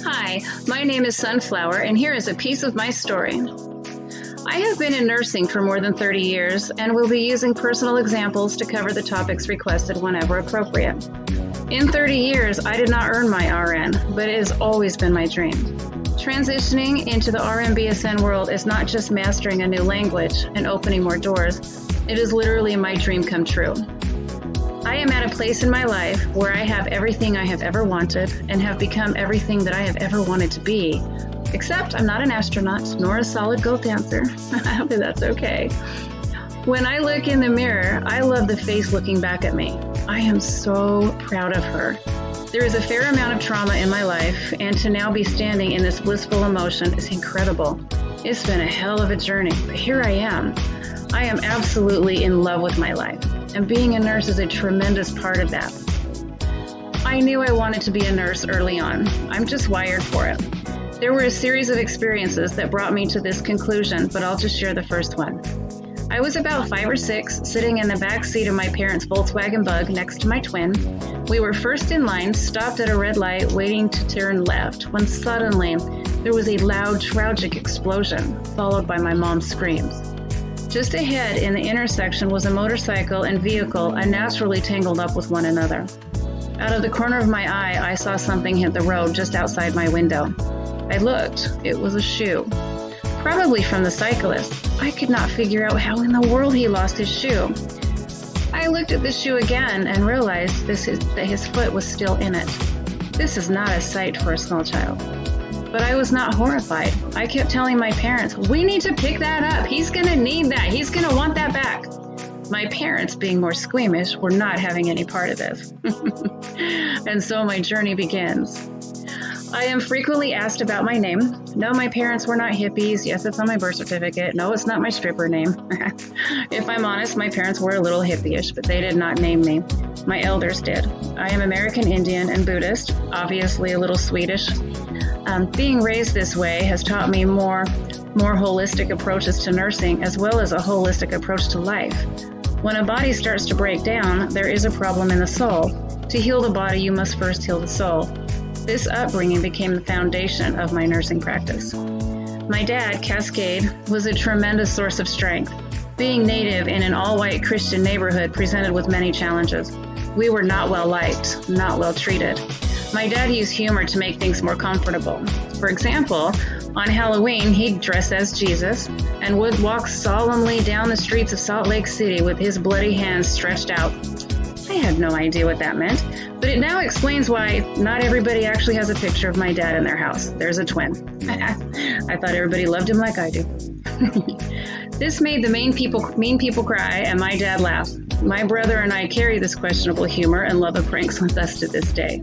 Hi, my name is Sunflower, and here is a piece of my story. I have been in nursing for more than 30 years and will be using personal examples to cover the topics requested whenever appropriate. In 30 years, I did not earn my RN, but it has always been my dream. Transitioning into the RN-BSN world is not just mastering a new language and opening more doors. It is literally my dream come true. I am at a place in my life where I have everything I have ever wanted and have become everything that I have ever wanted to be. Except I'm not an astronaut nor a solid gold dancer, but that's okay. When I look in the mirror, I love the face looking back at me. I am so proud of her. There is a fair amount of trauma in my life, and to now be standing in this blissful emotion is incredible. It's been a hell of a journey, but here I am. I am absolutely in love with my life, and being a nurse is a tremendous part of that. I knew I wanted to be a nurse early on. I'm just wired for it. There were a series of experiences that brought me to this conclusion, but I'll just share the first one. I was about 5 or 6, sitting in the back seat of my parents' Volkswagen Bug next to my twin. We were first in line, stopped at a red light, waiting to turn left, when suddenly there was a loud, tragic explosion, followed by my mom's screams. Just ahead in the intersection was a motorcycle and vehicle unnaturally tangled up with one another. Out of the corner of my eye, I saw something hit the road just outside my window. I looked. It was a shoe. Probably from the cyclist. I could not figure out how in the world he lost his shoe. I looked at the shoe again and realized that his foot was still in it. This is not a sight for a small child. But I was not horrified. I kept telling my parents, we need to pick that up. He's going to need that. He's going to want that back. My parents, being more squeamish, were not having any part of this. And so my journey begins. I am frequently asked about my name. No, my parents were not hippies. Yes, it's on my birth certificate. No, it's not my stripper name. If I'm honest, my parents were a little hippie-ish, but they did not name me. My elders did. I am American Indian and Buddhist, obviously a little Swedish. Being raised this way has taught me more holistic approaches to nursing, as well as a holistic approach to life. When a body starts to break down, there is a problem in the soul. To heal the body, you must first heal the soul. This upbringing became the foundation of my nursing practice. My dad, Cascade, was a tremendous source of strength. Being native in an all-white Christian neighborhood presented with many challenges. We were not well liked, not well treated. My dad used humor to make things more comfortable. For example, on Halloween, he'd dress as Jesus and would walk solemnly down the streets of Salt Lake City with his bloody hands stretched out. I had no idea what that meant, but it now explains why not everybody actually has a picture of my dad in their house. There's a twin. I thought everybody loved him like I do. This made the mean people cry, and my dad laugh. My brother and I carry this questionable humor and love of pranks with us to this day.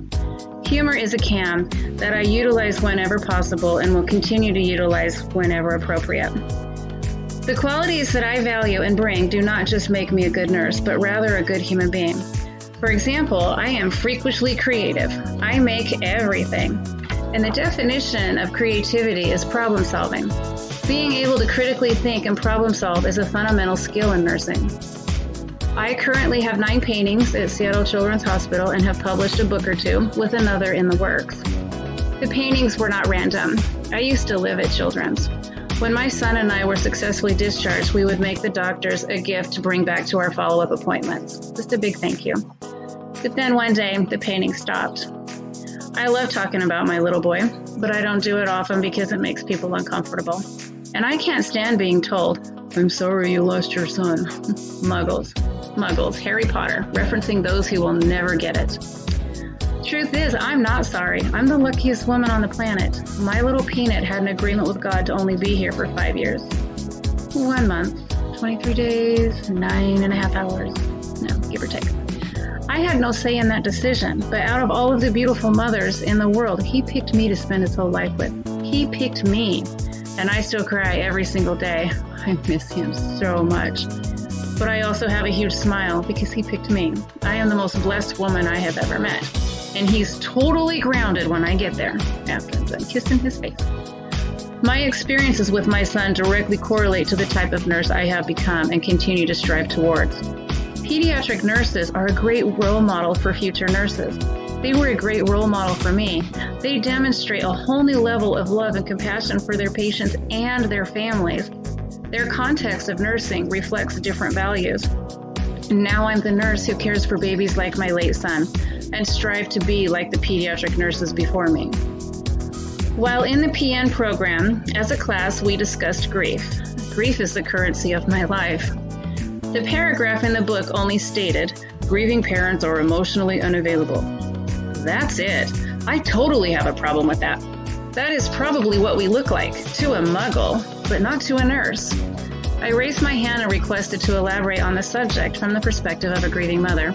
Humor is a cam that I utilize whenever possible and will continue to utilize whenever appropriate. The qualities that I value and bring do not just make me a good nurse, but rather a good human being. For example, I am freakishly creative. I make everything. And the definition of creativity is problem solving. Being able to critically think and problem solve is a fundamental skill in nursing. I currently have 9 paintings at Seattle Children's Hospital and have published a book or 2 with another in the works. The paintings were not random. I used to live at Children's. When my son and I were successfully discharged, we would make the doctors a gift to bring back to our follow-up appointments. Just a big thank you. But then one day, the painting stopped. I love talking about my little boy, but I don't do it often because it makes people uncomfortable. And I can't stand being told, I'm sorry you lost your son. Muggles, Harry Potter, referencing those who will never get it. Truth is, I'm not sorry. I'm the luckiest woman on the planet. My little peanut had an agreement with God to only be here for 5 years. 1 month, 23 days, 9.5 hours. No, give or take. I had no say in that decision, but out of all of the beautiful mothers in the world, he picked me to spend his whole life with. He picked me, and I still cry every single day. I miss him so much. But I also have a huge smile because he picked me. I am the most blessed woman I have ever met. And he's totally grounded when I get there, after I'm done kissing his face. My experiences with my son directly correlate to the type of nurse I have become and continue to strive towards. Pediatric nurses are a great role model for future nurses. They were a great role model for me. They demonstrate a whole new level of love and compassion for their patients and their families. Their context of nursing reflects different values. Now I'm the nurse who cares for babies like my late son and strive to be like the pediatric nurses before me. While in the PN program, as a class, we discussed grief. Grief is the currency of my life. The paragraph in the book only stated, grieving parents are emotionally unavailable. That's it. I totally have a problem with that. That is probably what we look like to a muggle, but not to a nurse. I raised my hand and requested to elaborate on the subject from the perspective of a grieving mother.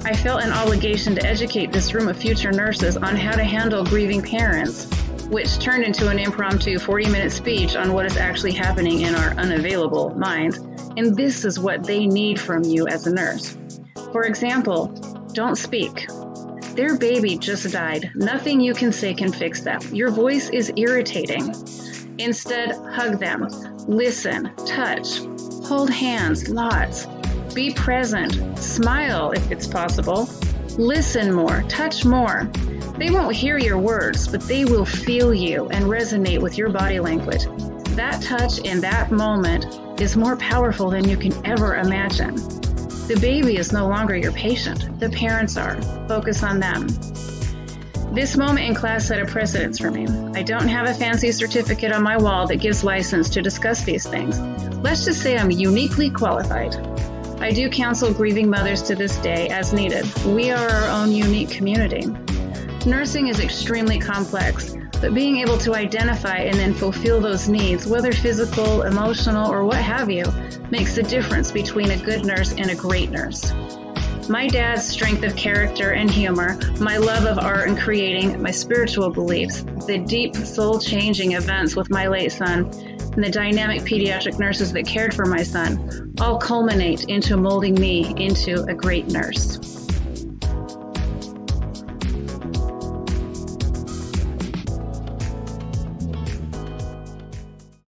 I felt an obligation to educate this room of future nurses on how to handle grieving parents, which turned into an impromptu 40-minute speech on what is actually happening in our unavailable minds. And this is what they need from you as a nurse. For example, don't speak. Their baby just died. Nothing you can say can fix that. Your voice is irritating. Instead, hug them, listen, touch, hold hands, lots. Be present, smile if it's possible, listen more, touch more. They won't hear your words, but they will feel you and resonate with your body language. That touch in that moment is more powerful than you can ever imagine. The baby is no longer your patient. The parents are. Focus on them. This moment in class set a precedence for me. I don't have a fancy certificate on my wall that gives license to discuss these things. Let's just say I'm uniquely qualified. I do counsel grieving mothers to this day as needed. We are our own unique community. Nursing is extremely complex, but being able to identify and then fulfill those needs, whether physical, emotional, or what have you, makes a difference between a good nurse and a great nurse. My dad's strength of character and humor, my love of art and creating, my spiritual beliefs, the deep soul-changing events with my late son, and the dynamic pediatric nurses that cared for my son, all culminate into molding me into a great nurse.